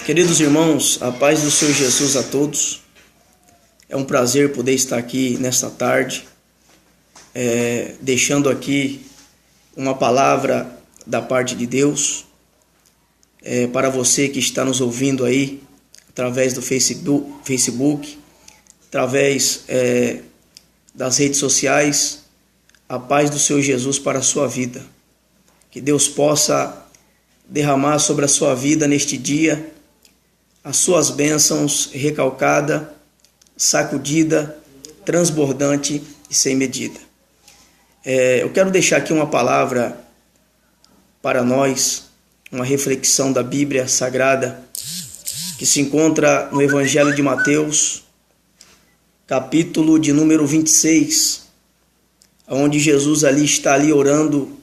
Queridos irmãos, a paz do Senhor Jesus a todos. É um prazer poder estar aqui nesta tarde, deixando aqui uma palavra da parte de Deus para você que está nos ouvindo aí através do Facebook, através das redes sociais. A paz do Senhor Jesus para a sua vida. Que Deus possa derramar sobre a sua vida neste dia as suas bênçãos recalcada, sacudida, transbordante e sem medida. Eu quero deixar aqui uma palavra para nós, uma reflexão da Bíblia Sagrada, que se encontra no Evangelho de Mateus, capítulo de número 26, onde Jesus está ali orando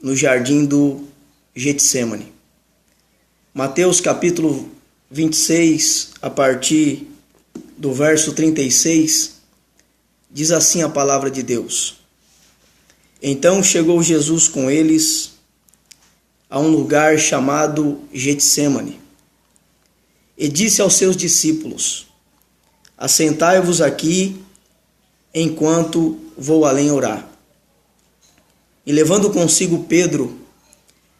no jardim do Getsemane. Mateus capítulo 26, a partir do verso 36, diz assim a palavra de Deus: Então chegou Jesus com eles a um lugar chamado Getsemane, e disse aos seus discípulos: Assentai-vos aqui, enquanto vou além orar. E levando consigo Pedro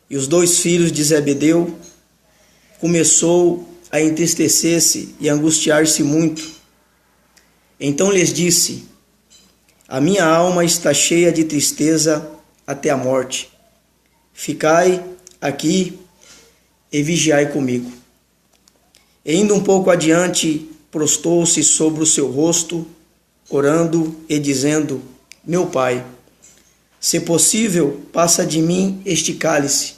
e os 2 filhos de Zebedeu, começou a entristecer-se e angustiar-se muito. Então lhes disse: A minha alma está cheia de tristeza até a morte. Ficai aqui e vigiai comigo. E indo um pouco adiante, prostou-se sobre o seu rosto, orando e dizendo: Meu Pai, se possível, passa de mim este cálice.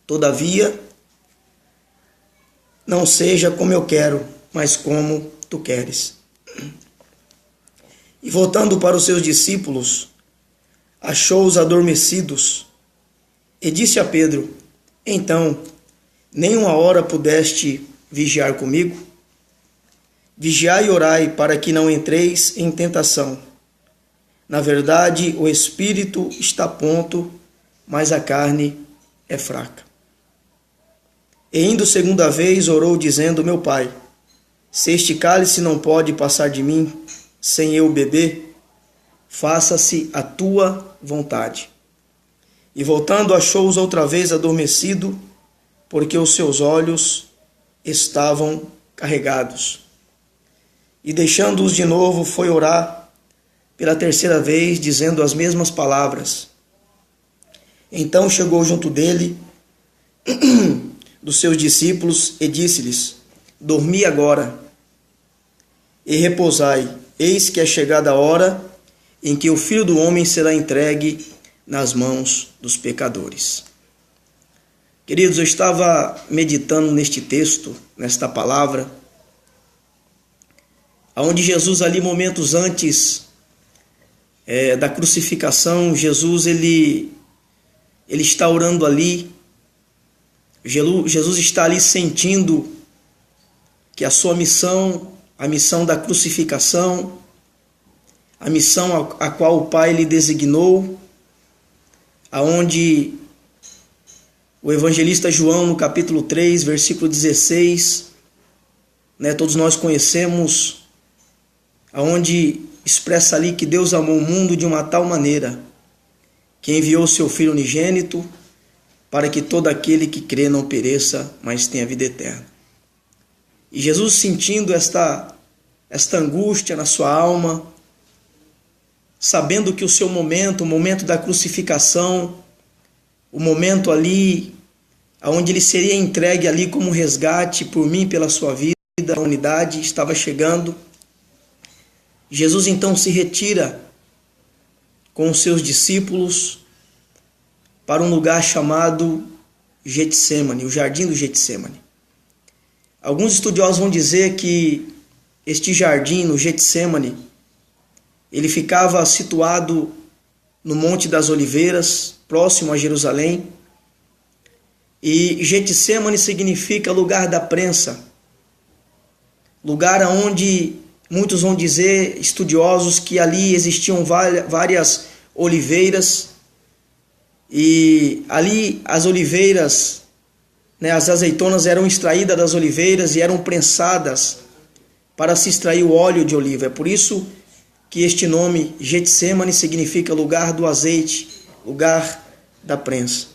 Todavia, não seja como eu quero, mas como tu queres. E voltando para os seus discípulos, achou-os adormecidos, e disse a Pedro: Então, nem uma hora pudeste vigiar comigo? Vigiai e orai, para que não entreis em tentação. Na verdade, o espírito está pronto, mas a carne é fraca. E indo segunda vez, orou, dizendo: Meu Pai, se este cálice não pode passar de mim, sem eu beber, faça-se a tua vontade. E voltando, achou-os outra vez adormecido, porque os seus olhos estavam carregados. E deixando-os de novo, foi orar pela terceira vez, dizendo as mesmas palavras. Então chegou junto dele dos seus discípulos e disse-lhes: Dormi agora e repousai, eis que é chegada a hora em que o Filho do Homem será entregue nas mãos dos pecadores. Queridos, eu estava meditando neste texto, nesta palavra, onde Jesus ali, momentos antes da crucificação, Jesus ele está orando ali. Jesus está ali sentindo que a sua missão, a missão da crucificação, a missão a qual o Pai lhe designou, aonde o evangelista João, no capítulo 3, versículo 16, todos nós conhecemos, aonde expressa ali que Deus amou o mundo de uma tal maneira que enviou seu Filho unigênito, para que todo aquele que crê não pereça, mas tenha vida eterna. E Jesus, sentindo esta angústia na sua alma, sabendo que o seu momento, o momento da crucificação, o momento ali, onde ele seria entregue ali como resgate por mim, pela sua vida, a humanidade estava chegando. Jesus então se retira com os seus discípulos para um lugar chamado Getsemane, o jardim do Getsemane. Alguns estudiosos vão dizer que este jardim, no Getsemane, ele ficava situado no Monte das Oliveiras, próximo a Jerusalém. E Getsemane significa lugar da prensa, lugar onde muitos vão dizer, estudiosos, que ali existiam várias oliveiras, e ali as oliveiras né, as azeitonas eram extraídas das oliveiras e eram prensadas para se extrair o óleo de oliva. É por isso que este nome Getsêmani significa lugar do azeite, lugar da prensa.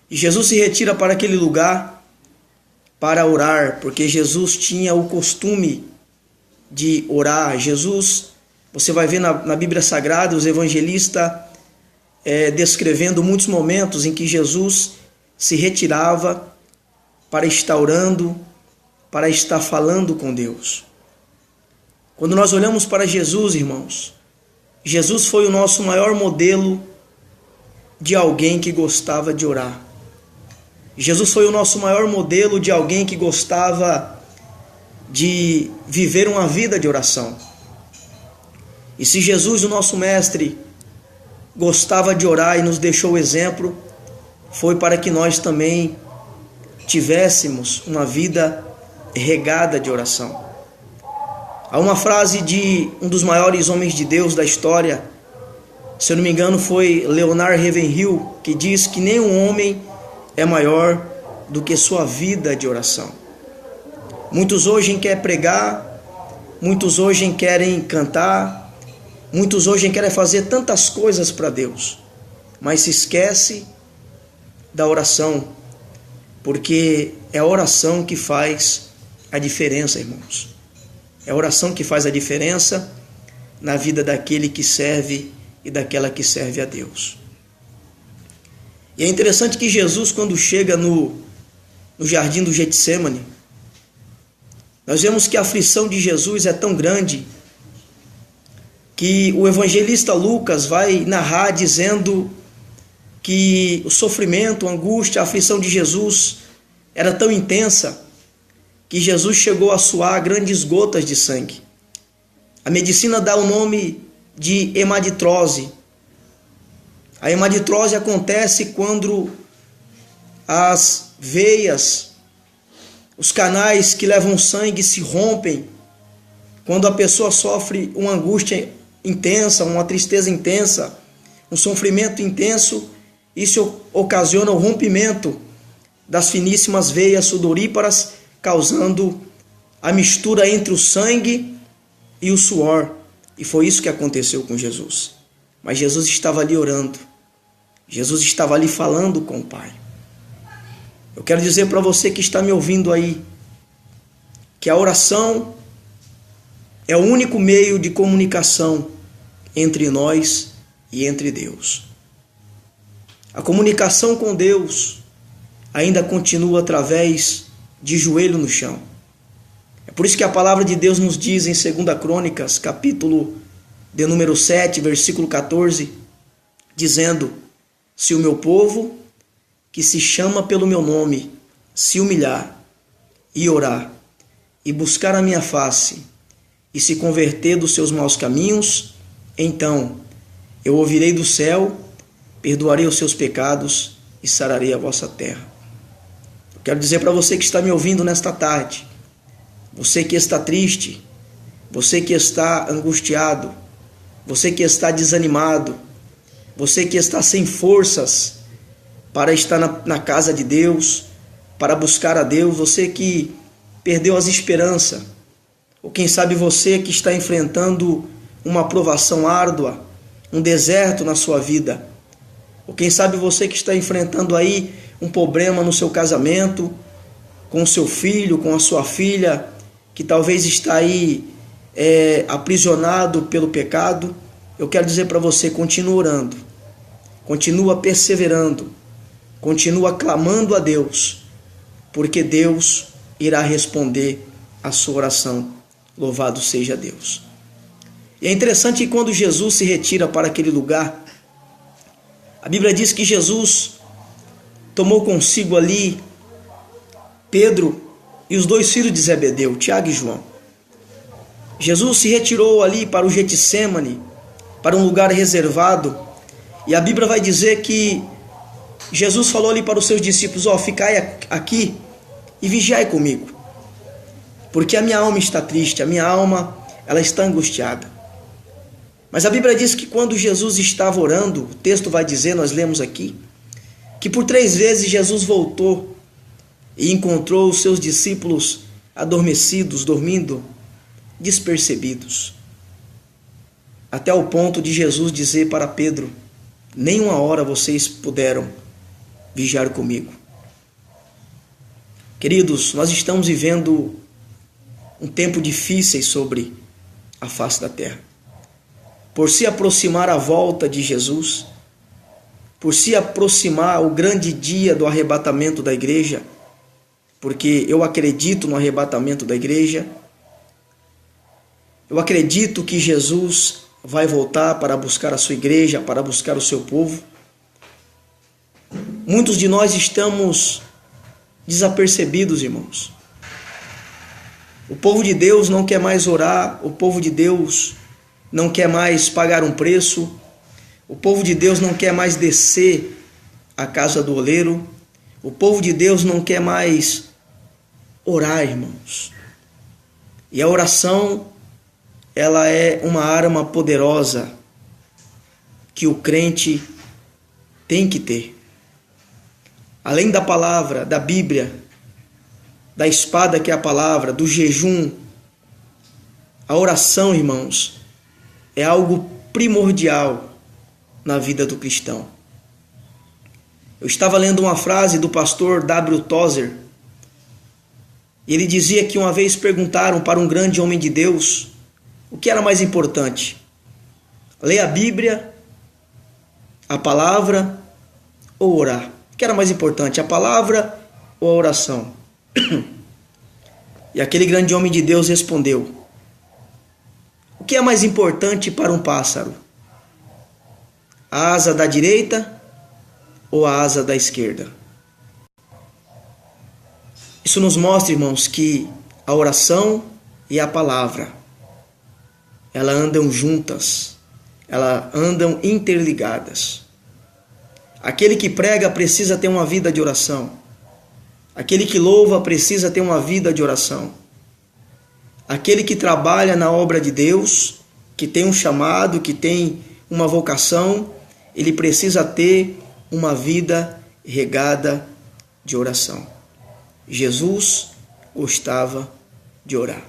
E Jesus se retira para aquele lugar para orar, porque Jesus tinha o costume de orar. Jesus, você vai ver na Bíblia Sagrada, os evangelistas descrevendo muitos momentos em que Jesus se retirava para estar orando, para estar falando com Deus. Quando nós olhamos para Jesus, irmãos, Jesus foi o nosso maior modelo de alguém que gostava de orar. Jesus foi o nosso maior modelo de alguém que gostava de viver uma vida de oração. E se Jesus, o nosso mestre, gostava de orar e nos deixou o exemplo, foi para que nós também tivéssemos uma vida regada de oração. Há uma frase de um dos maiores homens de Deus da história, se eu não me engano foi Leonard Ravenhill, que diz que nenhum homem é maior do que sua vida de oração. Muitos hoje querem pregar, muitos hoje querem cantar, muitos hoje querem fazer tantas coisas para Deus, mas se esquece da oração, porque é a oração que faz a diferença, irmãos. É a oração que faz a diferença na vida daquele que serve e daquela que serve a Deus. E é interessante que Jesus, quando chega no jardim do Getsêmani, nós vemos que a aflição de Jesus é tão grande que o evangelista Lucas vai narrar dizendo que o sofrimento, a angústia, a aflição de Jesus era tão intensa que Jesus chegou a suar grandes gotas de sangue. A medicina dá o nome de hemaditrose. A hemaditrose acontece quando as veias, os canais que levam sangue se rompem, quando a pessoa sofre uma angústia intensa, uma tristeza intensa, um sofrimento intenso. Isso ocasiona o rompimento das finíssimas veias sudoríparas, causando a mistura entre o sangue e o suor. E foi isso que aconteceu com Jesus. Mas Jesus estava ali orando. Jesus estava ali falando com o Pai. Eu quero dizer para você que está me ouvindo aí, que a oração é o único meio de comunicação entre nós e entre Deus. A comunicação com Deus ainda continua através de joelho no chão. É por isso que a palavra de Deus nos diz em 2 Crônicas, capítulo de número 7, versículo 14, dizendo: se o meu povo, que se chama pelo meu nome, se humilhar e orar, e buscar a minha face, e se converter dos seus maus caminhos, então eu ouvirei do céu, perdoarei os seus pecados e sararei a vossa terra. Eu quero dizer para você que está me ouvindo nesta tarde, você que está triste, você que está angustiado, você que está desanimado, você que está sem forças para estar na casa de Deus, para buscar a Deus, você que perdeu as esperanças, ou quem sabe você que está enfrentando uma provação árdua, um deserto na sua vida, ou quem sabe você que está enfrentando aí um problema no seu casamento, com o seu filho, com a sua filha, que talvez está aí aprisionado pelo pecado. Eu quero dizer para você, continua orando, continua perseverando, continua clamando a Deus, porque Deus irá responder a sua oração. Louvado seja Deus. E é interessante que quando Jesus se retira para aquele lugar, a Bíblia diz que Jesus tomou consigo ali Pedro e os dois filhos de Zebedeu, Tiago e João. Jesus se retirou ali para o Getsêmani, para um lugar reservado, e a Bíblia vai dizer que Jesus falou ali para os seus discípulos: ficai aqui e vigiai comigo, porque a minha alma está triste, a minha alma ela está angustiada. Mas a Bíblia diz que quando Jesus estava orando, o texto vai dizer, nós lemos aqui, que por 3 vezes Jesus voltou e encontrou os seus discípulos adormecidos, dormindo, despercebidos. Até o ponto de Jesus dizer para Pedro: nem 1 hora vocês puderam vigiar comigo. Queridos, nós estamos vivendo um tempo difícil sobre a face da terra. Por se aproximar a volta de Jesus, por se aproximar o grande dia do arrebatamento da igreja, porque eu acredito no arrebatamento da igreja, eu acredito que Jesus vai voltar para buscar a sua igreja, para buscar o seu povo. Muitos de nós estamos desapercebidos, irmãos. O povo de Deus não quer mais orar, o povo de Deus não quer mais pagar um preço, o povo de Deus não quer mais descer à casa do oleiro, o povo de Deus não quer mais orar, irmãos. E a oração, ela é uma arma poderosa que o crente tem que ter. Além da palavra, da Bíblia, da espada que é a palavra, do jejum, a oração, irmãos, é algo primordial na vida do cristão. Eu estava lendo uma frase do pastor W. Tozer, e ele dizia que uma vez perguntaram para um grande homem de Deus o que era mais importante: ler a Bíblia, a palavra ou orar? O que era mais importante, a palavra ou a oração? E aquele grande homem de Deus respondeu: o que é mais importante para um pássaro? A asa da direita ou a asa da esquerda? Isso nos mostra, irmãos, que a oração e a palavra, elas andam juntas, elas andam interligadas. Aquele que prega precisa ter uma vida de oração. Aquele que louva precisa ter uma vida de oração. Aquele que trabalha na obra de Deus, que tem um chamado, que tem uma vocação, ele precisa ter uma vida regada de oração. Jesus gostava de orar.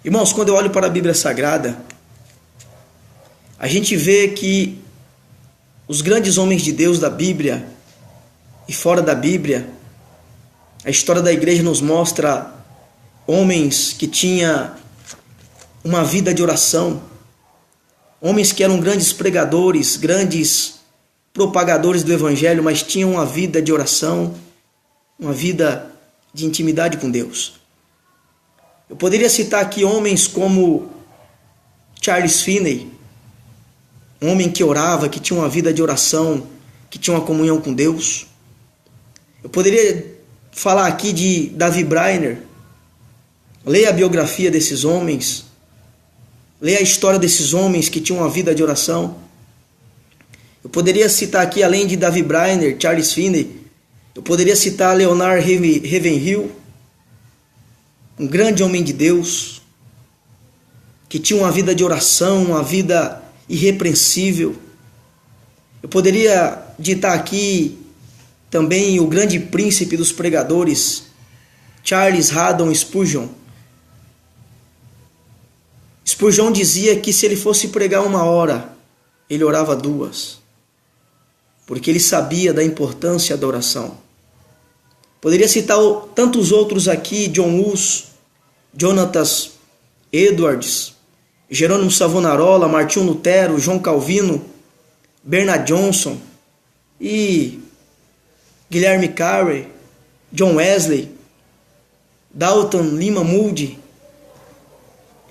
Irmãos, quando eu olho para a Bíblia Sagrada, a gente vê que os grandes homens de Deus da Bíblia e fora da Bíblia, a história da igreja nos mostra homens que tinham uma vida de oração, homens que eram grandes pregadores, grandes propagadores do Evangelho, mas tinham uma vida de oração, uma vida de intimidade com Deus. Eu poderia citar aqui homens como Charles Finney, um homem que orava, que tinha uma vida de oração, que tinha uma comunhão com Deus. Eu poderia falar aqui de Davi Brainerd. Leia a biografia desses homens, leia a história desses homens que tinham uma vida de oração. Eu poderia citar aqui, além de Davi Brainerd, Charles Finney, eu poderia citar Leonard Ravenhill, um grande homem de Deus, que tinha uma vida de oração, uma vida irrepreensível. Eu poderia ditar aqui também o grande príncipe dos pregadores, Charles Haddon Spurgeon. Spurgeon dizia que se ele fosse pregar 1 hora, ele orava 2, porque ele sabia da importância da oração. Poderia citar tantos outros aqui: John Hus, Jonathan Edwards, Jerônimo Savonarola, Martinho Lutero, João Calvino, Bernard Johnson e Guilherme Carey, John Wesley, Dalton Lima Moody,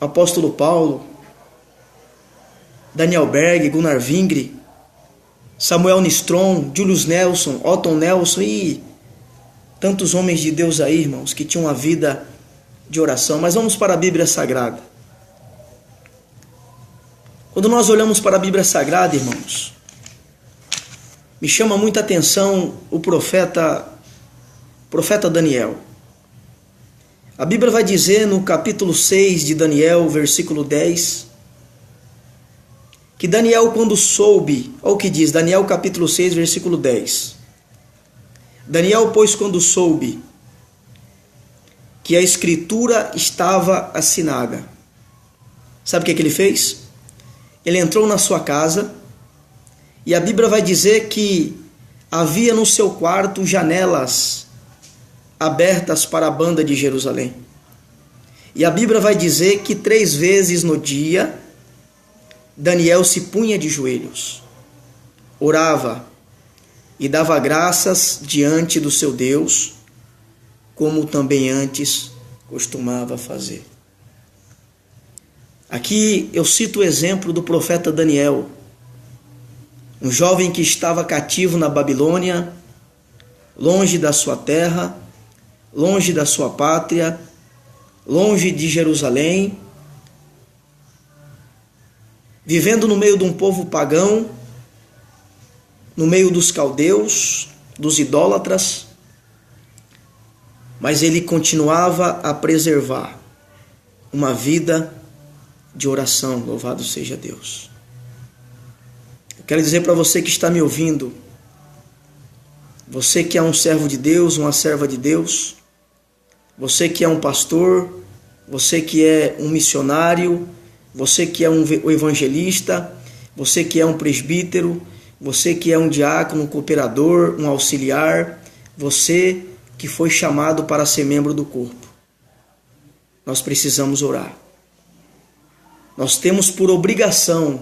Apóstolo Paulo, Daniel Berg, Gunnar Vingre, Samuel Nistron, Julius Nelson, Otton Nelson e tantos homens de Deus aí, irmãos, que tinham uma vida de oração. Mas vamos para a Bíblia Sagrada. Quando nós olhamos para a Bíblia Sagrada, irmãos, me chama muita atenção o profeta Daniel. A Bíblia vai dizer no capítulo 6 de Daniel, versículo 10, que Daniel, quando soube, olha o que diz, Daniel capítulo 6, versículo 10. Daniel, pois, quando soube que a escritura estava assinada, sabe o que ele fez? Ele entrou na sua casa, e a Bíblia vai dizer que havia no seu quarto janelas abertas para a banda de Jerusalém. E a Bíblia vai dizer que 3 vezes no dia, Daniel se punha de joelhos, orava e dava graças diante do seu Deus, como também antes costumava fazer. Aqui eu cito o exemplo do profeta Daniel, um jovem que estava cativo na Babilônia, longe da sua terra, longe da sua pátria, longe de Jerusalém, vivendo no meio de um povo pagão, no meio dos caldeus, dos idólatras, mas ele continuava a preservar uma vida de oração. Louvado seja Deus. Eu quero dizer para você que está me ouvindo, você que é um servo de Deus, uma serva de Deus, você que é um pastor, você que é um missionário, você que é um evangelista, você que é um presbítero, você que é um diácono, um cooperador, um auxiliar, você que foi chamado para ser membro do corpo. Nós precisamos orar. Nós temos por obrigação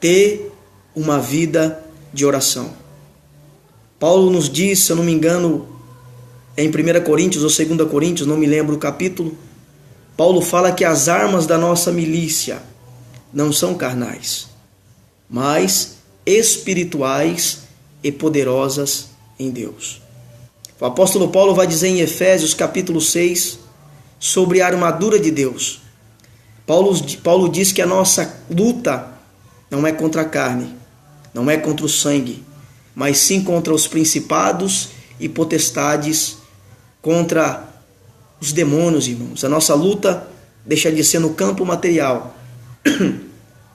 ter uma vida de oração. Paulo nos diz, se eu não me engano, é em 1 Coríntios ou 2 Coríntios, não me lembro o capítulo, Paulo fala que as armas da nossa milícia não são carnais, mas espirituais e poderosas em Deus. O apóstolo Paulo vai dizer em Efésios capítulo 6 sobre a armadura de Deus. Paulo diz que a nossa luta não é contra a carne, não é contra o sangue, mas sim contra os principados e potestades, contra os demônios, irmãos. A nossa luta deixa de ser no campo material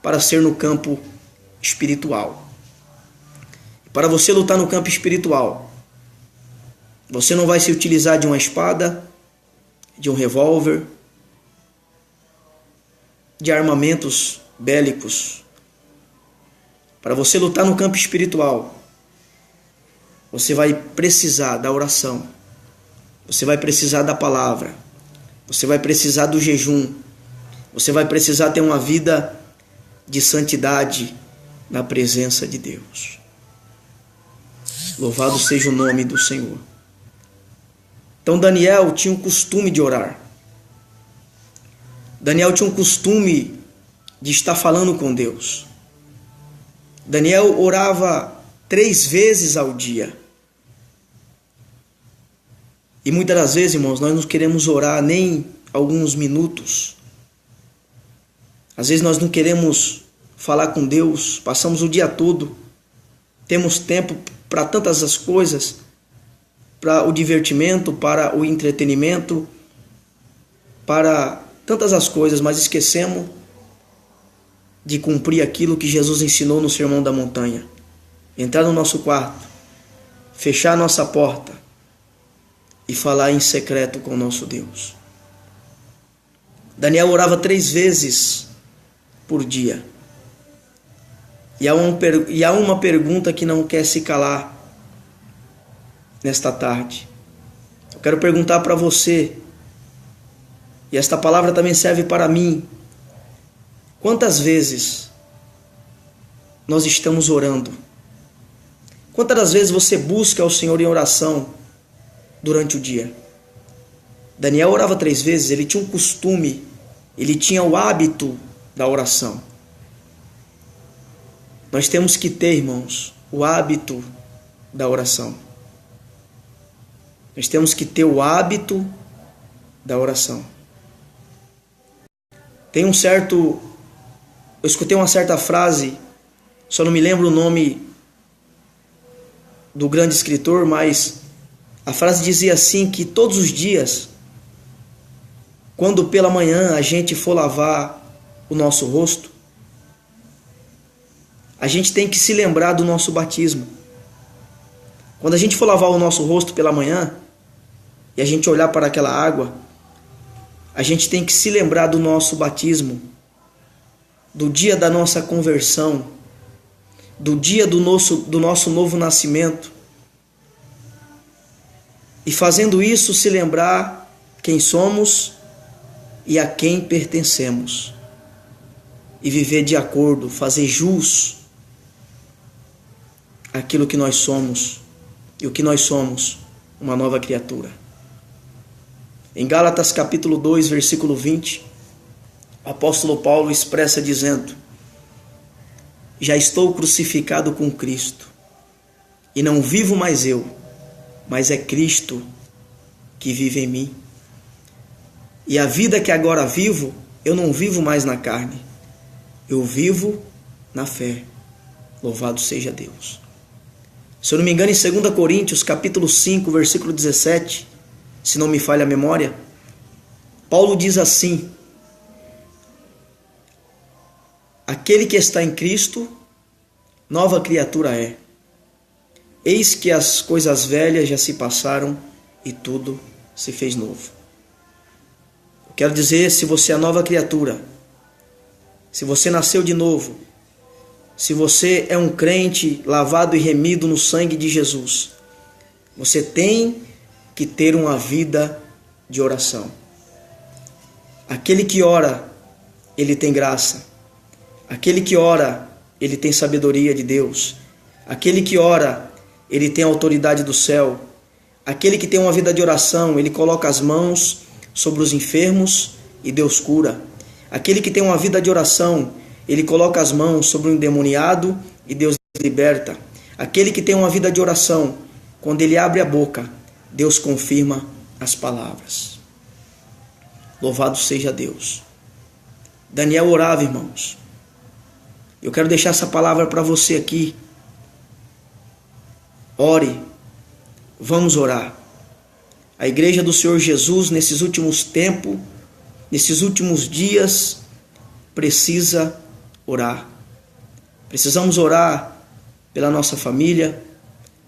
para ser no campo espiritual. Para você lutar no campo espiritual, você não vai se utilizar de uma espada, de um revólver, de armamentos bélicos. Para você lutar no campo espiritual, você vai precisar da oração, você vai precisar da palavra, você vai precisar do jejum, você vai precisar ter uma vida de santidade na presença de Deus. Louvado seja o nome do Senhor. Então Daniel tinha o costume de orar. Daniel tinha um costume de estar falando com Deus. Daniel orava 3 vezes ao dia. E muitas das vezes, irmãos, nós não queremos orar nem alguns minutos. Às vezes nós não queremos falar com Deus, passamos o dia todo, temos tempo para tantas as coisas, para o divertimento, para o entretenimento, para tantas as coisas, mas esquecemos de cumprir aquilo que Jesus ensinou no Sermão da Montanha. Entrar no nosso quarto, fechar a nossa porta e falar em secreto com o nosso Deus. Daniel orava 3 vezes por dia. E há uma pergunta que não quer se calar nesta tarde. Eu quero perguntar para você, e esta palavra também serve para mim: quantas vezes nós estamos orando? Quantas das vezes você busca o Senhor em oração durante o dia? Daniel orava 3 vezes, ele tinha um costume, ele tinha o hábito da oração. Nós temos que ter, irmãos, o hábito da oração. Nós temos que ter o hábito da oração. Eu escutei uma certa frase, só não me lembro o nome do grande escritor, mas a frase dizia assim, que todos os dias, quando pela manhã a gente for lavar o nosso rosto, a gente tem que se lembrar do nosso batismo. Quando a gente for lavar o nosso rosto pela manhã e a gente olhar para aquela água, a gente tem que se lembrar do nosso batismo, do dia da nossa conversão, do dia do nosso novo nascimento. E fazendo isso, se lembrar quem somos e a quem pertencemos. E viver de acordo, fazer jus aquilo que nós somos. E o que nós somos, uma nova criatura. Em Gálatas capítulo 2, versículo 20, o apóstolo Paulo expressa dizendo: já estou crucificado com Cristo, e não vivo mais eu, mas é Cristo que vive em mim. E a vida que agora vivo, eu não vivo mais na carne, eu vivo na fé. Louvado seja Deus. Se eu não me engano, em 2 Coríntios, capítulo 5, versículo 17, se não me falha a memória, Paulo diz assim: aquele que está em Cristo, nova criatura é. Eis que as coisas velhas já se passaram e tudo se fez novo. Eu quero dizer, se você é nova criatura, se você nasceu de novo, se você é um crente lavado e remido no sangue de Jesus, você tem que ter uma vida de oração. Aquele que ora, ele tem graça. Aquele que ora, ele tem sabedoria de Deus. Aquele que ora, ele tem a autoridade do céu. Aquele que tem uma vida de oração, ele coloca as mãos sobre os enfermos e Deus cura. Aquele que tem uma vida de oração, ele coloca as mãos sobre o endemoniado e Deus liberta. Aquele que tem uma vida de oração, quando ele abre a boca, Deus confirma as palavras. Louvado seja Deus. Daniel orava, irmãos. Eu quero deixar essa palavra para você aqui. Ore. Vamos orar. A igreja do Senhor Jesus, nesses últimos tempos, nesses últimos dias, precisa orar. Precisamos orar pela nossa família.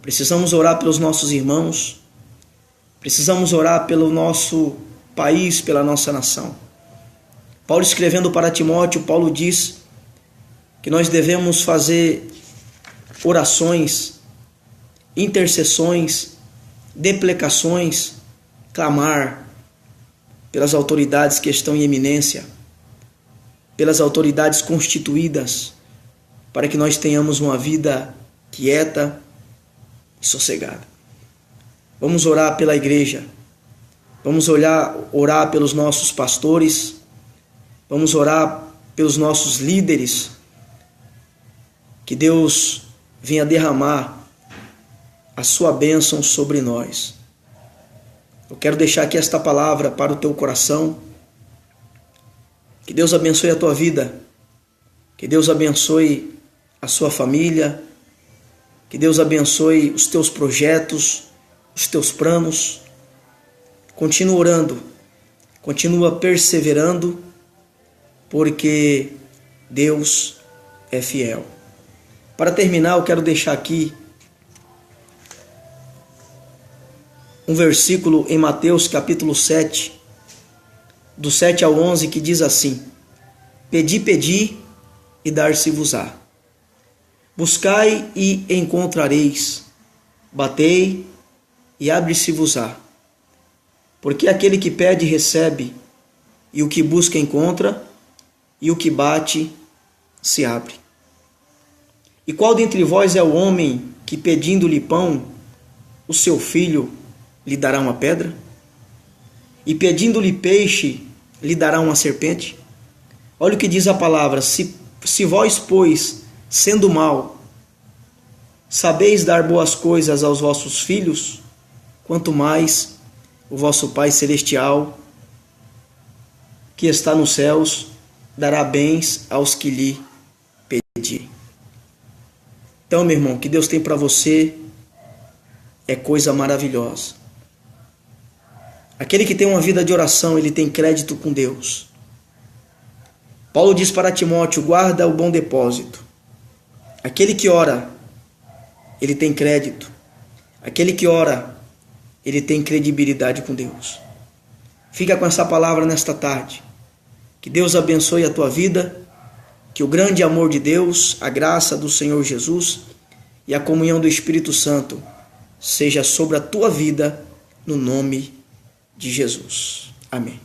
Precisamos orar pelos nossos irmãos. Precisamos orar pelo nosso país, pela nossa nação. Paulo, escrevendo para Timóteo, Paulo diz que nós devemos fazer orações, intercessões, deprecações, clamar pelas autoridades que estão em eminência, pelas autoridades constituídas, para que nós tenhamos uma vida quieta e sossegada. Vamos orar pela igreja, vamos orar pelos nossos pastores, vamos orar pelos nossos líderes, que Deus venha derramar a sua bênção sobre nós. Eu quero deixar aqui esta palavra para o teu coração. Que Deus abençoe a tua vida. Que Deus abençoe a sua família. Que Deus abençoe os teus projetos, os teus planos. Continua orando. Continua perseverando, porque Deus é fiel. Para terminar, eu quero deixar aqui um versículo em Mateus capítulo 7, do 7 ao 11, que diz assim: Pedi, pedi, e dar-se-vos-á. Buscai e encontrareis. Batei e abre-se-vos-á. Porque aquele que pede, recebe, e o que busca, encontra, e o que bate, se abre. E qual dentre vós é o homem que, pedindo-lhe pão, o seu filho lhe dará uma pedra? E pedindo-lhe peixe, lhe dará uma serpente? Olha o que diz a palavra: se vós, pois, sendo mau, sabeis dar boas coisas aos vossos filhos, quanto mais o vosso Pai Celestial, que está nos céus, dará bens aos que lhe pedirem. Então, meu irmão, o que Deus tem para você é coisa maravilhosa. Aquele que tem uma vida de oração, ele tem crédito com Deus. Paulo diz para Timóteo: guarda o bom depósito. Aquele que ora, ele tem crédito. Aquele que ora, ele tem credibilidade com Deus. Fica com essa palavra nesta tarde. Que Deus abençoe a tua vida. Que o grande amor de Deus, a graça do Senhor Jesus e a comunhão do Espírito Santo seja sobre a tua vida, no nome de Jesus. Amém.